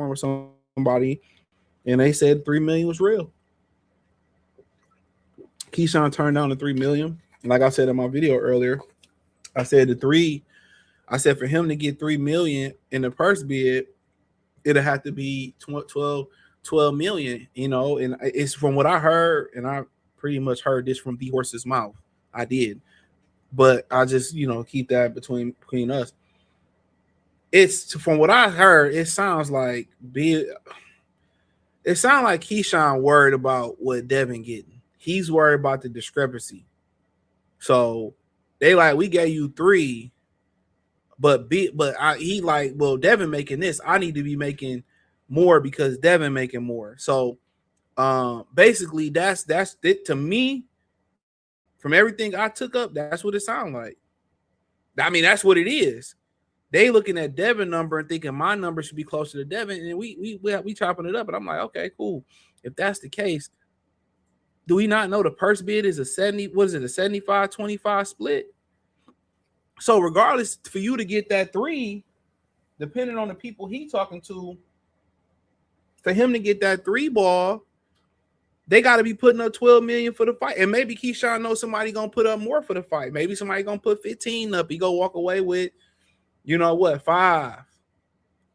With somebody, and they said 3 million was real. Keyshawn turned down the 3 million. Like I said in my video earlier, I said for him to get 3 million in the purse bid, it'll have to be 12 million, you know, and it's from what I heard, and I pretty much heard this from the horse's mouth. I did, but I just, you know, keep that between us. It's from what I heard, it sounds like Keyshawn worried about what Devin getting. He's worried about the discrepancy. So they like, we gave you 3, but he like, well, Devin making this, I need to be making more because Devin making more. So basically that's it to me. From everything I took up, that's what it sounds like. I mean, that's what it is. They looking at Devin number and thinking my number should be closer to Devin, and we chopping it up. And I'm like, okay, cool. If that's the case, do we not know the purse bid is a 75-25 split? So regardless, for you to get that 3, depending on the people he talking to, for him to get that 3 ball, they got to be putting up 12 million for the fight. And maybe Keyshawn knows somebody gonna put up more for the fight. Maybe somebody gonna put 15 up. He go walk away with, you know what, 5.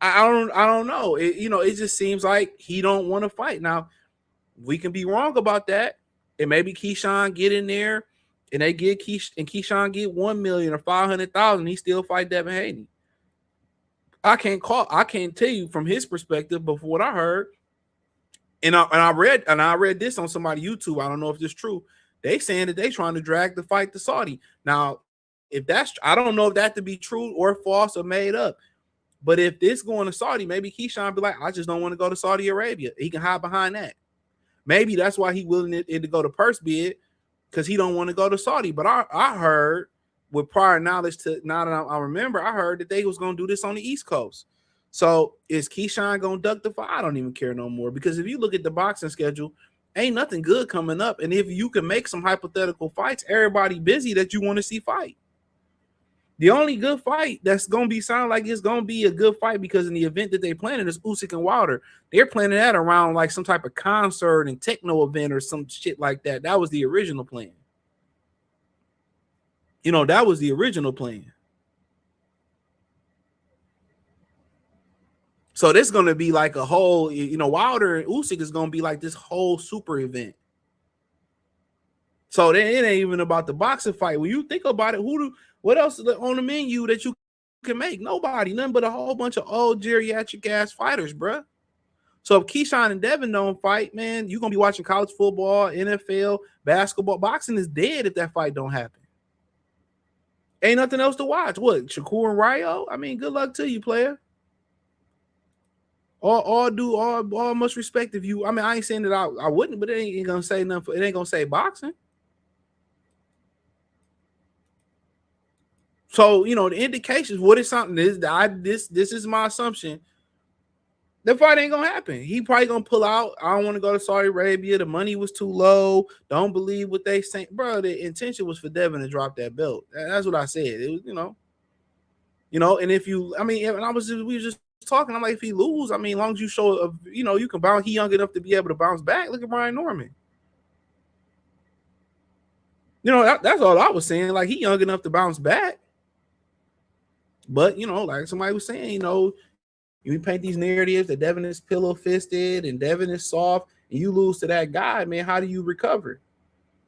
I don't know. It just seems like he don't want to fight. Now, we can be wrong about that. And maybe Keyshawn get in there and they get Keyshawn get 1 million or 500,000. He still fight Devin Haney. I can't tell you from his perspective, but from what I heard, and I read this on somebody's YouTube. I don't know if this is true. They saying that they trying to drag the fight to Saudi. Now, if that's, I don't know if that to be true or false or made up. But if this going to Saudi, maybe Keyshawn be like, I just don't want to go to Saudi Arabia. He can hide behind that. Maybe that's why he willing it to go to purse bid, because he don't want to go to Saudi. But I heard, with prior knowledge to now that I remember, I heard that they was going to do this on the East Coast. So is Keyshawn going to duck the fight? I don't even care no more, because if you look at the boxing schedule, ain't nothing good coming up. And if you can make some hypothetical fights, everybody busy that you want to see fight. The only good fight that's going to be sound like it's going to be a good fight, because in the event that they planning is Usyk and Wilder. They're planning that around like some type of concert and techno event or some shit like that. That was the original plan. That was the original plan. So this is going to be like a whole, Wilder and Usyk is going to be like this whole super event. So then it ain't even about the boxing fight. When you think about it, what else is on the menu that you can make? Nobody, nothing but a whole bunch of old geriatric ass fighters, bruh. So if Keyshawn and Devin don't fight, man, you're going to be watching college football, NFL, basketball. Boxing is dead if that fight don't happen. Ain't nothing else to watch. What, Shakur and Ryo? I mean, good luck to you, player. All much respect if you. I mean, I ain't saying that I wouldn't, but it ain't gonna say nothing. It ain't gonna say boxing. So the indications. What is something? This is my assumption. The fight ain't gonna happen. He probably gonna pull out. I don't want to go to Saudi Arabia. The money was too low. Don't believe what they say, bro. The intention was for Devin to drop that belt. That's what I said. It was, And if you, I mean, and we were just talking. I'm like, if he lose, I mean, as long as you show, you can bounce. He young enough to be able to bounce back. Look at Brian Norman. That's all I was saying. Like, he young enough to bounce back. But like somebody was saying, you paint these narratives that Devin is pillow fisted and Devin is soft, and you lose to that guy, man. How do you recover?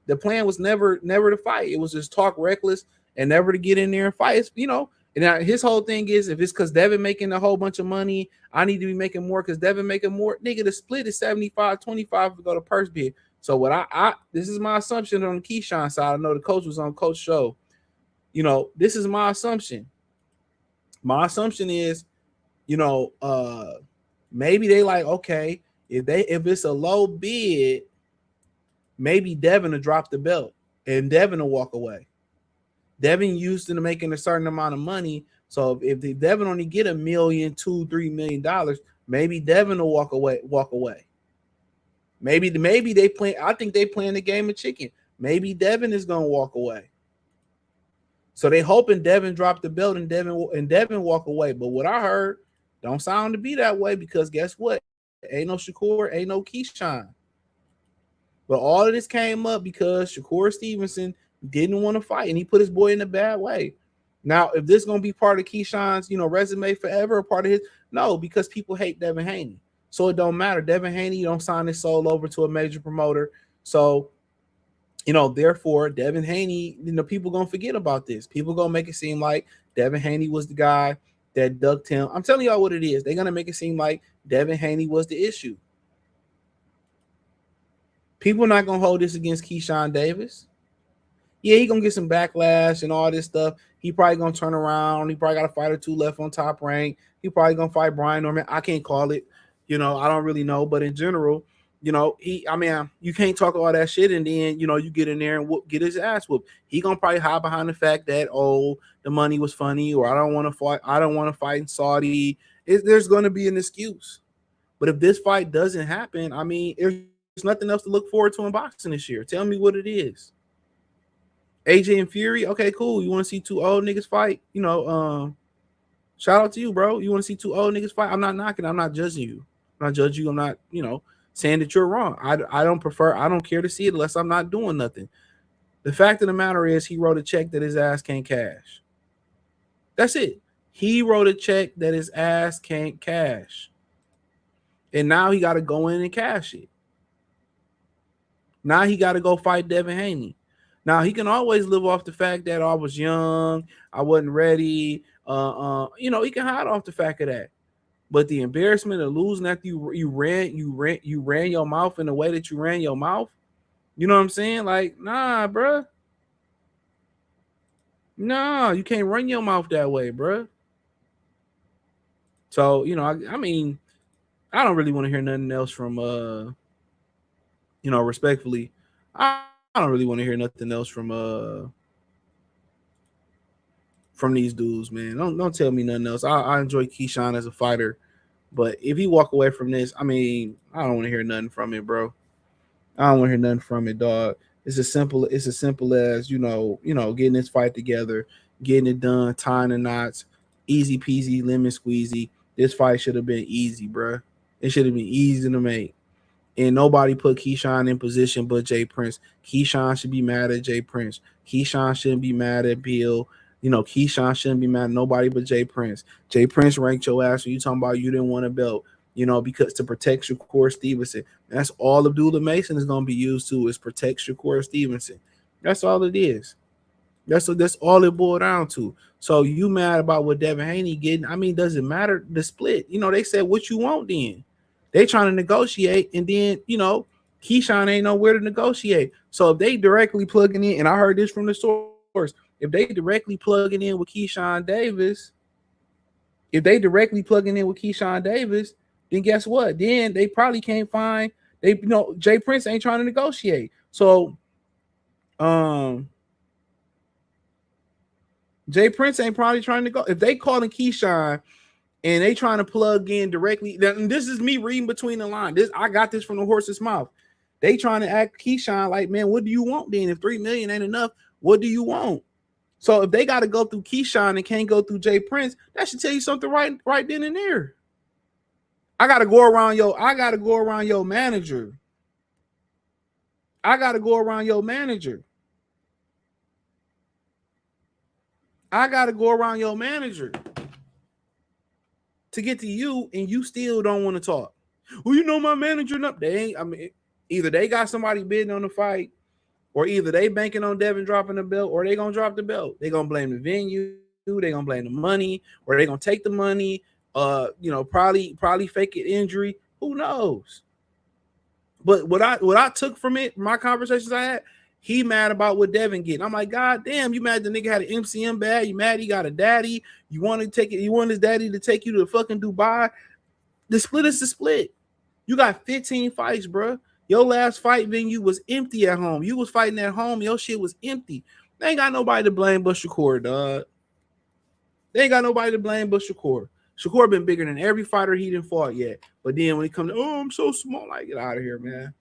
The plan was never to fight. It was just talk reckless and never to get in there and fight. And now his whole thing is, if it's because Devin making a whole bunch of money, I need to be making more because Devin making more. Nigga, the split is 75-25 to go to purse bid. So what this is my assumption on the Keyshawn side. I know the coach was on Coach Show. This is my assumption. My assumption is, maybe they like, okay, if it's a low bid, maybe Devin will drop the belt and Devin will walk away. Devin used to making a certain amount of money. So if Devin only get $1 million, $2-3 million, maybe Devin will walk away. Maybe they play. I think they playing the game of chicken. maybe Devin is gonna walk away. So they hoping Devin drop the belt and Devin walk away. But what I heard don't sound to be that way because guess what? Ain't no Shakur, ain't no Keyshawn. But all of this came up because Shakur Stevenson didn't want to fight and he put his boy in a bad way. Now, if this is gonna be part of Keyshawn's, resume forever, or part of his, no, because people hate Devin Haney. So it don't matter. Devin Haney don't sign his soul over to a major promoter. So therefore, Devin Haney, people gonna forget about this. People gonna make it seem like Devin Haney was the guy that ducked him. I'm telling y'all what it is. They're gonna make it seem like Devin Haney was the issue. People not gonna hold this against Keyshawn Davis. Yeah, he gonna get some backlash and all this stuff. He probably gonna turn around. He probably got a fight or two left on Top Rank. He probably gonna fight Brian Norman. I can't call it. I don't really know, but in general, you can't talk all that shit and then, you get in there and get his ass whooped. He gonna probably hide behind the fact that, the money was funny, or I don't want to fight. I don't want to fight in Saudi. There's going to be an excuse. But if this fight doesn't happen, there's nothing else to look forward to in boxing this year. Tell me what it is. AJ and Fury, okay, cool. You want to see two old niggas fight? Shout out to you, bro. You want to see two old niggas fight? I'm not knocking. I'm not judging you. I'm not judging you. I'm not, saying that you're wrong. I don't care to see it unless I'm not doing nothing. The fact of the matter is he wrote a check that his ass can't cash. That's it. He wrote a check that his ass can't cash. And now he got to go in and cash it. Now he got to go fight Devin Haney. Now he can always live off the fact that I was young, I wasn't ready. He can hide off the fact of that. But the embarrassment of losing after you ran your mouth in the way that you ran your mouth, you know what I'm saying? Like, nah, bruh. No, you can't run your mouth that way, bruh. So, I don't really want to hear nothing else from respectfully. I don't really want to hear nothing else from these dudes, man. Don't tell me nothing else. I enjoy Keyshawn as a fighter. But if he walk away from this, I don't want to hear nothing from it, bro. I don't want to hear nothing from it, dog. It's as simple as getting this fight together, getting it done, tying the knots, easy peasy, lemon squeezy. This fight should have been easy, bro. It should have been easy to make. And nobody put Keyshawn in position but Jay Prince. Keyshawn should be mad at Jay Prince. Keyshawn shouldn't be mad at Bill. Keyshawn shouldn't be mad at nobody but Jay Prince. Jay Prince ranked your ass when you talking about you didn't want a belt, because to protect Shakur Stevenson. And that's all Abdullah Mason is going to be used to is protect Shakur Stevenson. That's all it is. That's all it boiled down to. So you mad about what Devin Haney getting? Does it matter the split? They said what you want then. They trying to negotiate, and then Keyshawn ain't nowhere to negotiate. So if they directly plugging in, and I heard this from the source, if they directly plugging in with Keyshawn Davis, then guess what? Then they probably can't find Jay Prince ain't trying to negotiate. So Jay Prince ain't probably trying to go. If they calling Keyshawn and they trying to plug in directly, then this is me reading between the lines. I got this from the horse's mouth. They trying to act Keyshawn like, man, what do you want then? If $3 million ain't enough, what do you want? So if they got to go through Keyshawn and can't go through Jay Prince, that should tell you something right then and there. I gotta go around your manager. I gotta go around your manager to get to you, and you still don't want to talk. Well, my manager, either they got somebody bidding on the fight, or either they banking on Devin dropping the belt, or they gonna drop the belt. They gonna blame the venue, they gonna blame the money, or they gonna take the money, probably fake an injury. Who knows? But what I took from it, my conversations I had, he mad about what Devin getting. I'm like, God damn, you mad the nigga had an MCM bag? You mad he got a daddy? You want his daddy to take you to fucking Dubai? The split is the split. You got 15 fights, bro. Your last fight venue was empty at home. You was fighting at home. Your shit was empty. They ain't got nobody to blame but Shakur, dog. They ain't got nobody to blame but Shakur. Shakur been bigger than every fighter he didn't fought yet. But then when he comes to, I'm so small, like, get out of here, man.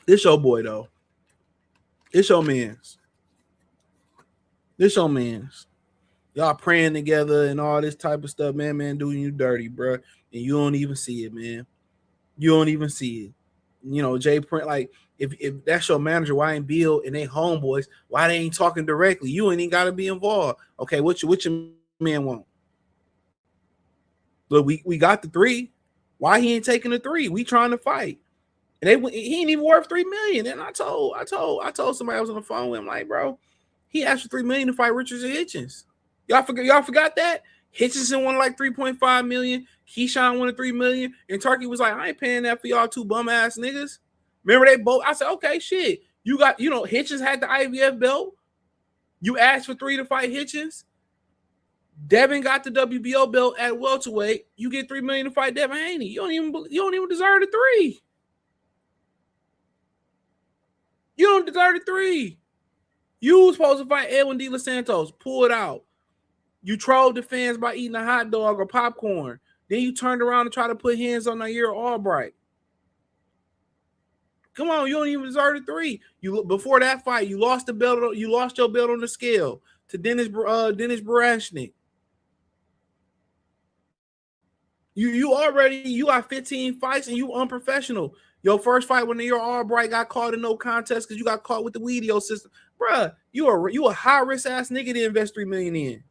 This your boy though. This your man's. This your man's. Y'all praying together and all this type of stuff, man, doing you dirty, bro. And you don't even see it, man. You don't even see it. You know, Jay Print, like, if that's your manager, why ain't Bill and they homeboys? Why they ain't talking directly? You ain't even got to be involved. Okay, what your man want? Look, we got the 3. Why he ain't taking the 3? We trying to fight. And he ain't even worth $3 million. And I told somebody I was on the phone with him, like, bro, he asked for $3 million to fight Richardson Hitchens. Y'all forgot that? Hitchinson won like 3.5 million. Keyshawn won $3 million. And Turkey was like, I ain't paying that for y'all 2 bum ass niggas. Remember they both? I said, okay, shit. You got, Hitchens had the IVF belt. You asked for 3 to fight Hitchens. Devin got the WBO belt at welterweight. You get $3 million to fight Devin Haney. You don't even deserve the 3. You don't deserve the 3. You was supposed to fight Edwin De Los Santos. Pull it out. You trolled the fans by eating a hot dog or popcorn. Then you turned around and tried to put hands on Nair Albright. Come on, you don't even deserve the 3. Before that fight, you lost the belt. You lost your belt on the scale to Dennis Barashnik. You got 15 fights and you unprofessional. Your first fight when Nair Albright got caught in no contest because you got caught with the Weedio system. Bruh, you a high risk ass nigga to invest $3 million in.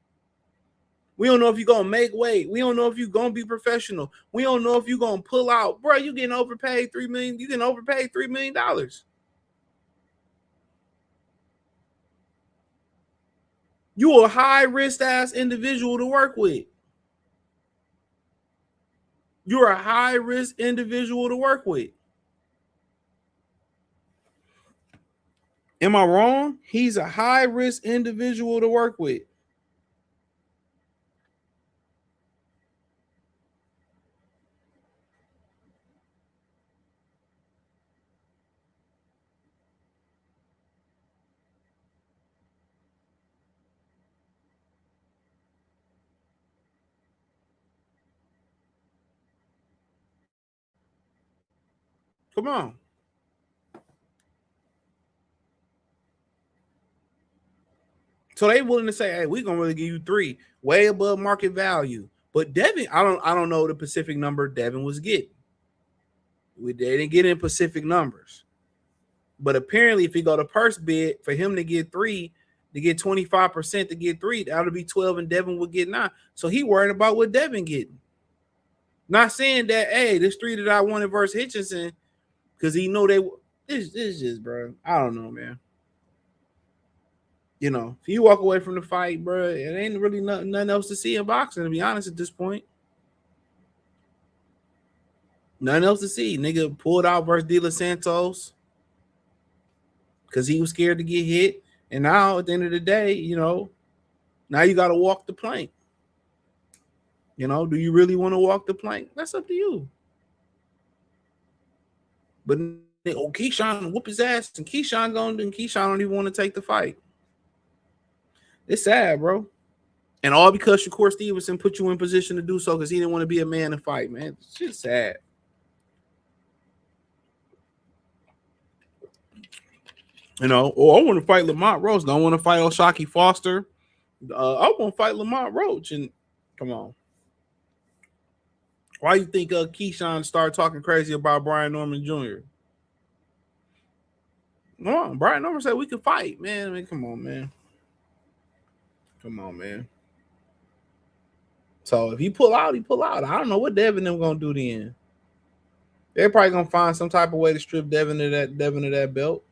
We don't know if you're going to make weight. We don't know if you're going to be professional. We don't know if you're going to pull out. Bro, you getting overpaid $3 million. You getting overpaid $3 million. You a high-risk ass individual to work with. You're a high-risk individual to work with. Am I wrong? He's a high-risk individual to work with. Come on. So they willing to say, hey, we're gonna really give you 3, way above market value. But Devin, I don't know the Pacific number Devin was getting. They didn't get in Pacific numbers. But apparently, if he go to purse bid for him to get 3, to get 25% to get 3, that would be 12, and Devin would get 9. So he worried about what Devin getting. Not saying that, hey, this 3 that I wanted versus Hitchinson, because he know they. This just, bro. I don't know, man. You know, if you walk away from the fight, bro, it ain't really nothing else to see in boxing, to be honest, at this point. Nothing else to see. Nigga pulled out versus De Los Santos because he was scared to get hit. And now, at the end of the day, now you got to walk the plank. Do you really want to walk the plank? That's up to you. But Keyshawn whoop his ass, and Keyshawn don't even want to take the fight. It's sad, bro. And all because Shakur Stevenson put you in position to do so because he didn't want to be a man to fight, man. It's just sad. I want to fight Lamont Roach. Don't want to fight O'Shaquie Foster. I want to fight Lamont Roach. And come on. Why you think Keyshawn started talking crazy about Brian Norman Jr.? Come on. Brian Norman said we could fight, man. I mean, come on, man. Come on, man. So if he pull out, he pull out. I don't know what Devin them gonna do then. They're probably gonna find some type of way to strip Devin of that belt.